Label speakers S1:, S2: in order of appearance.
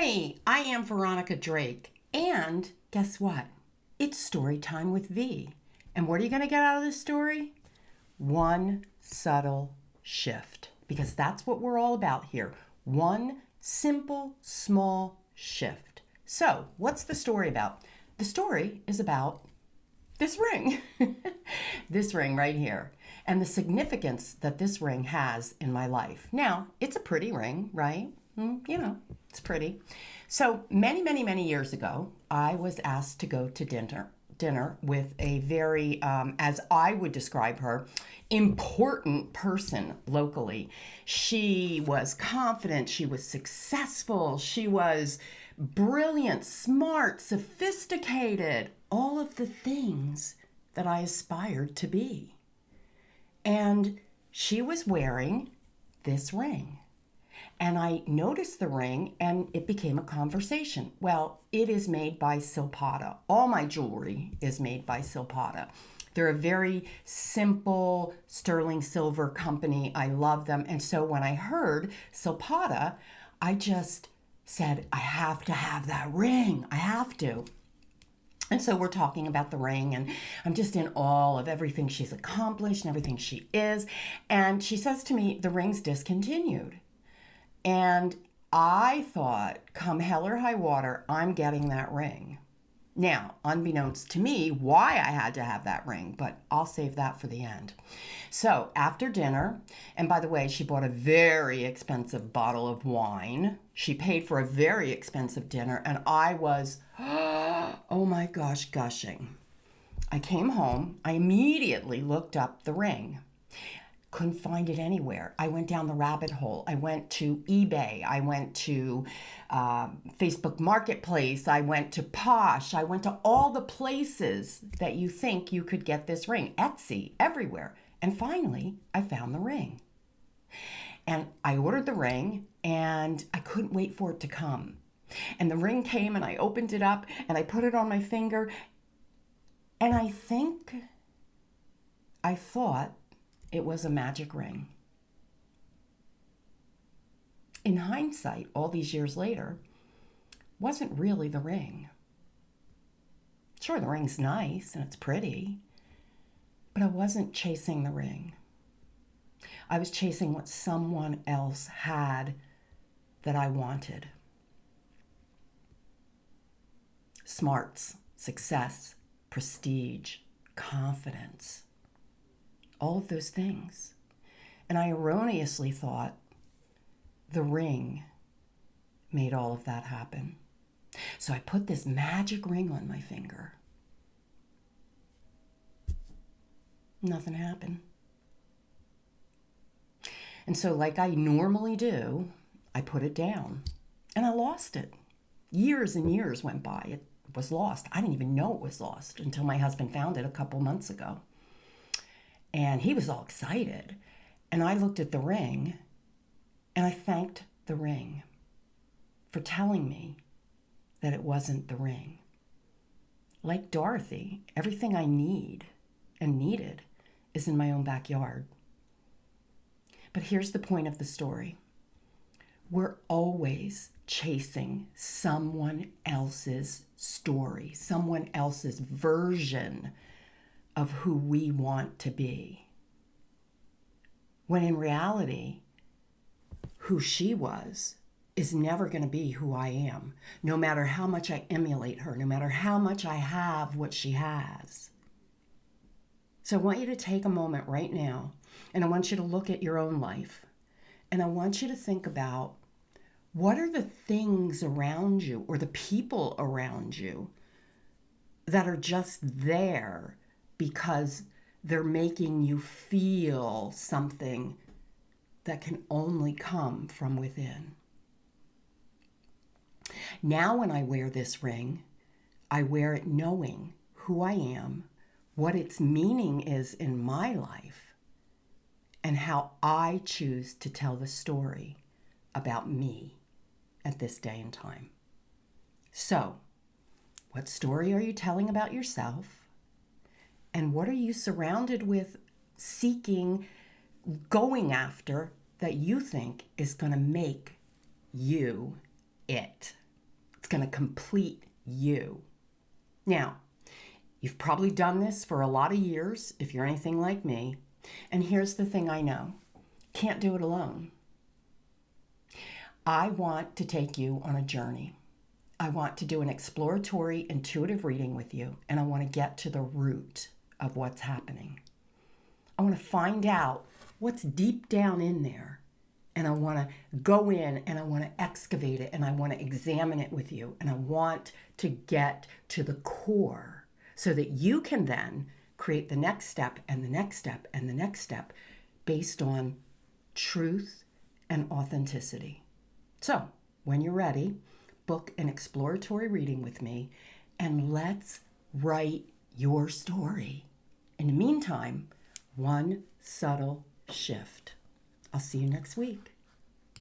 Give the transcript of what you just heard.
S1: Hey, I am Veronica Drake, and guess what? It's story time with V. And what are you going to get out of this story? One subtle shift, because that's what we're all about here. One simple, small shift. So, what's the story about? The story is about this ring, this ring right here, and the significance that this ring has in my life. Now, it's a pretty ring, right? It's pretty. So many years ago, I was asked to go to dinner with a very, as I would describe her, important person locally. She was confident, she was successful, she was brilliant, smart, sophisticated, all of the things that I aspired to be. And she was wearing this ring. And I noticed the ring and it became a conversation. Well, it is made by Silpada. All my jewelry is made by Silpada. They're a very simple sterling silver company. I love them. And so when I heard Silpada, I just said, I have to have that ring. I have to. And so we're talking about the ring, and I'm just in awe of everything she's accomplished and everything she is. And she says to me, the ring's discontinued. And I thought, come hell or high water, I'm getting that ring. Now, unbeknownst to me, why I had to have that ring, but I'll save that for the end. So after dinner, and by the way, she bought a very expensive bottle of wine. She paid for a very expensive dinner, and I was, oh my gosh, gushing. I came home. I immediately looked up the ring. Couldn't find it anywhere. I went down the rabbit hole. I went to eBay. I went to Facebook Marketplace. I went to Posh. I went to all the places that you think you could get this ring. Etsy, everywhere. And finally, I found the ring. And I ordered the ring, and I couldn't wait for it to come. And the ring came, and I opened it up, and I put it on my finger. And I thought it was a magic ring. In hindsight, all these years later, wasn't really the ring. Sure, the ring's nice and it's pretty, but I wasn't chasing the ring. I was chasing what someone else had that I wanted. Smarts, success, prestige, confidence. All of those things. And I erroneously thought the ring made all of that happen. So I put this magic ring on my finger. Nothing happened. And so like I normally do, I put it down and I lost it. Years and years went by. It was lost. I didn't even know it was lost until my husband found it a couple months ago. And he was all excited. And I looked at the ring and I thanked the ring for telling me that it wasn't the ring. Like Dorothy, everything I need and needed is in my own backyard. But here's the point of the story. We're always chasing someone else's story, someone else's version of who we want to be. When in reality, who she was is never going to be who I am, no matter how much I emulate her, no matter how much I have what she has. So I want you to take a moment right now, and I want you to look at your own life, and I want you to think about what are the things around you or the people around you that are just there because they're making you feel something that can only come from within. Now when I wear this ring, I wear it knowing who I am, what its meaning is in my life, and how I choose to tell the story about me at this day and time. So, what story are you telling about yourself? And what are you surrounded with, seeking, going after, that you think is going to make you it? going to complete you. Now, you've probably done this for a lot of years if you're anything like me. And here's the thing I know. Can't do it alone. I want to take you on a journey. I want to do an exploratory intuitive reading with you, and I want to get to the root of what's happening. I want to find out what's deep down in there, and I want to go in and I want to excavate it and I want to examine it with you, and I want to get to the core so that you can then create the next step and the next step and the next step based on truth and authenticity. So, when you're ready, book an exploratory reading with me and let's write your story. In the meantime, one subtle shift. I'll see you next week.